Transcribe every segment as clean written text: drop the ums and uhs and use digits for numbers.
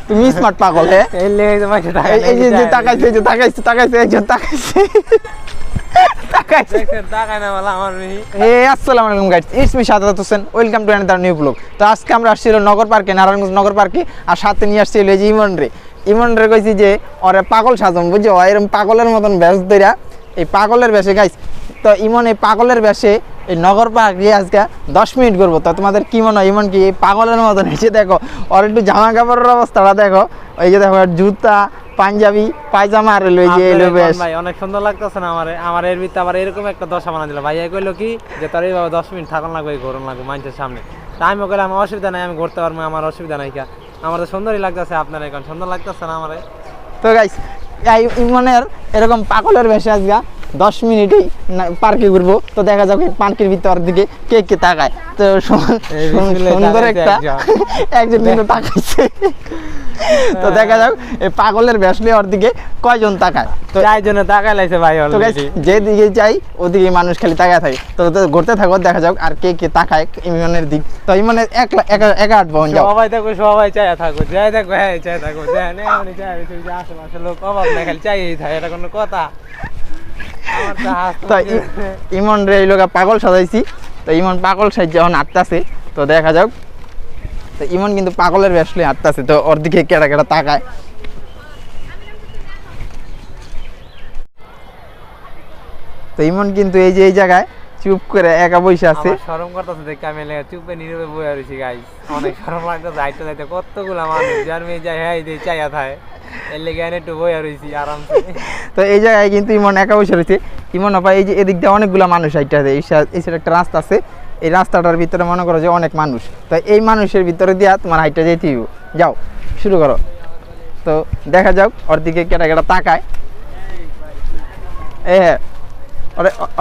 তুমি স্মার্ট পাগল হ্যাঁ এই যে তাকাইছে একজন আসসালামু আলাইকুম guys, it's me Sadat Hossain, welcome to another new blog. তো আজকে আমরা আসছিল নগর পার্কে, নারায়ণগঞ্জ নগর পার্কে, আর সাথে নিয়ে আসছিল এই যে ইমন রে কইছি যে ওরে পাগল সাজম, বুঝছো, এরকম পাগলের মতন বেশ ধইরা এই পাগলের বেশে গাইস। তো ইমন এই পাগলের বেশে এই নগর পার্কে আজকে 10 মিনিট করবো। তো তোমাদের কি মনে হয় ইমন কি এই পাগলের মতন এসে দেখো, ওর একটু জামা কাপড়ের অবস্থাটা দেখো, ওই যে দেখো জুতা পাঞ্জাবি পায়জামা আর লই যে এলো বেশ ভাই অনেক সুন্দর লাগতেছে না আমার এর ভিতরে আবার এরকম একটা দশা বানা দিল। ভাইয়া কইলো কি যে তোর এইভাবে 10 মিনিট থাকুন লাগবে, ঘোরন লাগবে মানুষের সামনে। তা আমি কইলাম আমার অসুবিধা নাই, আমি ঘুরতে পারবো, আমার অসুবিধা নাই। কা আমার তো সুন্দরই লাগতেছে, আপনার এখন সুন্দর লাগতেছে না আমারে? তো গাইস ইমনের এরকম পাগলের বেশে আজকে 10 মিনিটেই পার্কে ঘুরবো। তো দেখা যাক এই পার্কের ভিতর দিকে কে কে তাকায়। তো সুন্দর একটা একজন কিন্তু তাকাইছে। তো দেখা যাক এই পাগলের বেশলে ওর দিকে কয়জন তাকায়। তো যাই জন্য তাকাই লাইছে ভাই অলরেডি, যেদিকে যাই ওদিকে মানুষ খালি তাকায় থাকে। তো ঘুরতে থাকো, দেখা যাক আর কে কে তাকায় ইমনের দিক। তো ইমনের একা আটবন যাও, সবাই দেখো, সবাই চাইয়া থাকো, যাই দেখো, হ্যাঁ চাই থাকো, যাই না আমি চাই আশেপাশে লোক অভাব না, খালি চাইই থাকে, এটা কোনো কথা? তো ইমন রে এই লোক পাগল সাজাইছি। তো ইমন পাগল সাইজ যখন আটতাছে, তো দেখা যাক। তো ইমন কিন্তু পাগলের বেশলে আটতাছে, তো ওর দিকে কেটা কেটা তাকায়। তো ইমন কিন্তু এই যে এই জায়গায় চুপ করে একা বসে আছে। শরম করতেছে দেখে আমি চুপে নীরবে বসে রয়েছি গাইস, অনেক শরম লাগতেছে। যাইতে যাইতে কতগুলো মানুষ যার মেয়ে যায়, হ্যাঁ এই চাইয়া থাকে, এর লেগে একটু বসে রয়েছি আরামসে। তো এই জায়গায় কিন্তু ইমন একা বসে রয়েছে। ইমন আপা এই যে এদিক দিয়ে অনেকগুলো মানুষ হাইটে আছে, এই সাইডে একটা রাস্তা আছে, এই রাস্তাটার ভিতরে মনে করো যে অনেক মানুষ। তো এই মানুষের ভিতরে দিয়া তোমার হাইটে যেতে যাও, শুরু করো। তো দেখা যাক ওর দিকে কেটা কেটা তাকায়। হ্যাঁ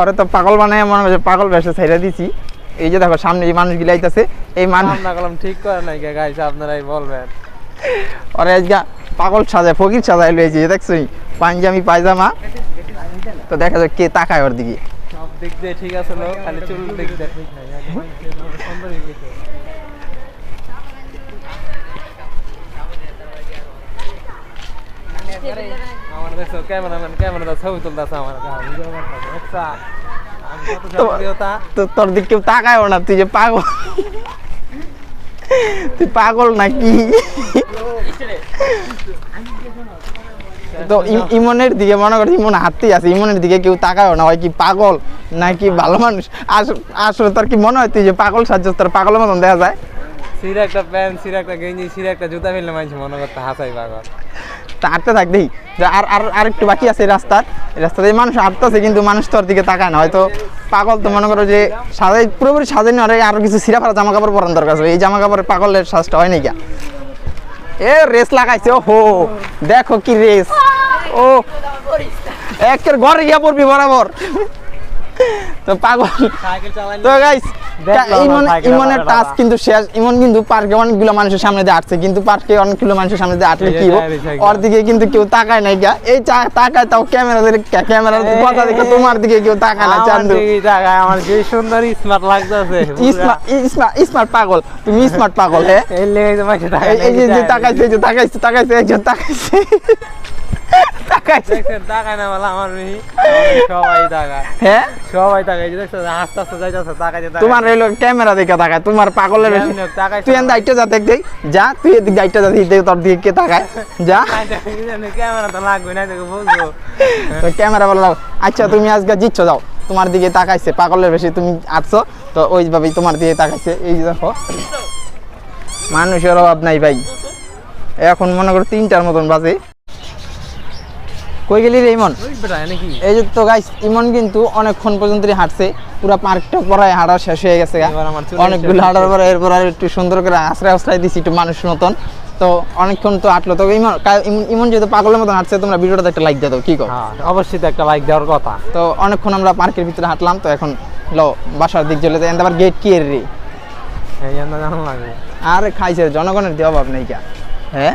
ওরে তো পাগল বানায়, মনে করছে পাগল বেশে ছাইড়া দিছি। এই যে দেখো সামনে এই মানুষগুলো আইতাছে, এই মানুষ ঠিক করে নাই গাইস, আপনারাই বলবেন। ওরে আজকে পাগল সাজায়, ফকির সাজায় লয়েছে, দেখছো পাঞ্জাবি পায়জামা। তো দেখা যাক কে তাকায় ওর দিকে। সব দিক দিয়ে ঠিক আছে লোক, খালি চুল দিক দিয়ে ঠিক নাই, সুন্দরই হইছে। আমার দেখছো ক্যামেরা ছবি তুলতেছে আমার, তো তোর দিক কেউ তাকায়ও না, তুই যে পাগল, তুই পাগল নাকি? তো ইমনের দিকে মনে করছি ইমন হাঁটতেই আছে, ইমনের দিকে কেউ তাকায়ও না, হয় কি পাগল নাকি ভালো মানুষ? আসলে তোর কি মনে হয় তুই যে পাগল সাজছ, তোর পাগলের মতন দেখা যায়? সিরা একটা প্যান্ট, সিরা একটা গেঞ্জি, সিরা একটা জুতা ফেললে মানুষ মনে করতে হাসাই পাগল। তা হাঁটতে থাক দেখি, আর একটু বাকি আছে এই রাস্তাতে মানুষ হাঁটতেছে, কিন্তু মানুষ তোর দিকে তাকায় না। হয়তো পাগল তো মনে করো যে সাজাই পুরোপুরি সাজানি, আর আরো কিছু সিরা ফারা জামা কাপড় পরান দরকার। এই জামা কাপড়ের পাগলের সাজটা হয় নাকি? এ রেস লাগাইছে, ও হো দেখো কি রেস, ও একের ঘরে গিয়া পড়বি বরাবর। তো পাগল। তো গাইস ইমনের টাস্ক কিন্তু শেষ। ইমন কিন্তু পার্কে অনেকগুলো মানুষের সামনে দিয়ে আসছে, কিন্তু পার্কে অনেকগুলো মানুষের সামনে দিয়ে আটলে কি ওর দিকে কিন্তু কেউ তাকায় নাই। এই তাকায় তাও ক্যামেরার কথা দেখে তোমার দিকে কেউ তাকায় না। চান্দু আমার যে সুন্দর স্মার্ট লাগতেছে, স্মার্ট পাগল, তুমি স্মার্ট পাগল হ্যাঁ। এই যে তাকাইছে একজন তাকাইছে। তোমার ক্যামেরা দেখে তাকায়, তোমার পাগলের তুই দায়িত্ব যা দেখ যা, তুই এদিক দায়িত্ব যা তোর দিকে কে তাকায় যা। ক্যামেরা তো লাগবে না, বুঝবো ক্যামেরা বললাম আচ্ছা তুমি আজকে জিতছো, যাও তোমার দিকে তাকাইছে পাগলের বেশি, তুমি আসছো তো ওইভাবেই তোমার দিকে তাকাইছে। এই দেখো মানুষের অভাব নাই ভাই। এখন মনে করো 3টার মতন বাজে। কই গেলি রে ইমন? এই যে তো গাইস ইমন কিন্তু অনেকক্ষণ পর্যন্ত হাঁটছে, পুরো পার্কটা পরায় হাঁটা শেষ হয়ে গেছে, অনেকগুলো হাঁটার পরে এরপর আর একটু সুন্দর করে আশ্রয় দিছি একটু মানুষ মতন। তো অনেকক্ষণ তো হাঁটলো। তো ইমন যেহেতু পাগলের মতন হাঁটছে, তোমরা ভিডিওটাতে একটা লাইক দিয়ে দাও, কি কর? অবশ্যই তো একটা লাইক দেওয়ার কথা। তো অনেকক্ষণ আমরা পার্কের ভিতরে হাঁটলাম, তো এখন লো বাসার দিক চলে যায়। আবার গেট কি এর রে আর খাইছে, জনগণের দিয়ে অভাব নেই কা। হ্যাঁ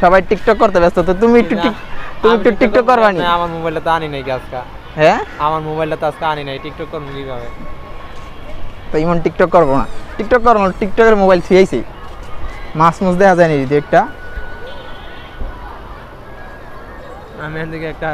সবাই টিকটক করতে ব্যস্ত, তো তুমি একটু টিকটক করবা নি? আমার মোবাইলটা তো আনি নাই আজকে। হ্যাঁ আমার মোবাইলটা তো আজকে আনি নাই, টিকটক করব কিভাবে? তো ইমন টিকটক করবো না, টিকটকের মোবাইল থুয়েছি। মাছ মুছ দেখা যায় নি একটা আমি এদিকে একটা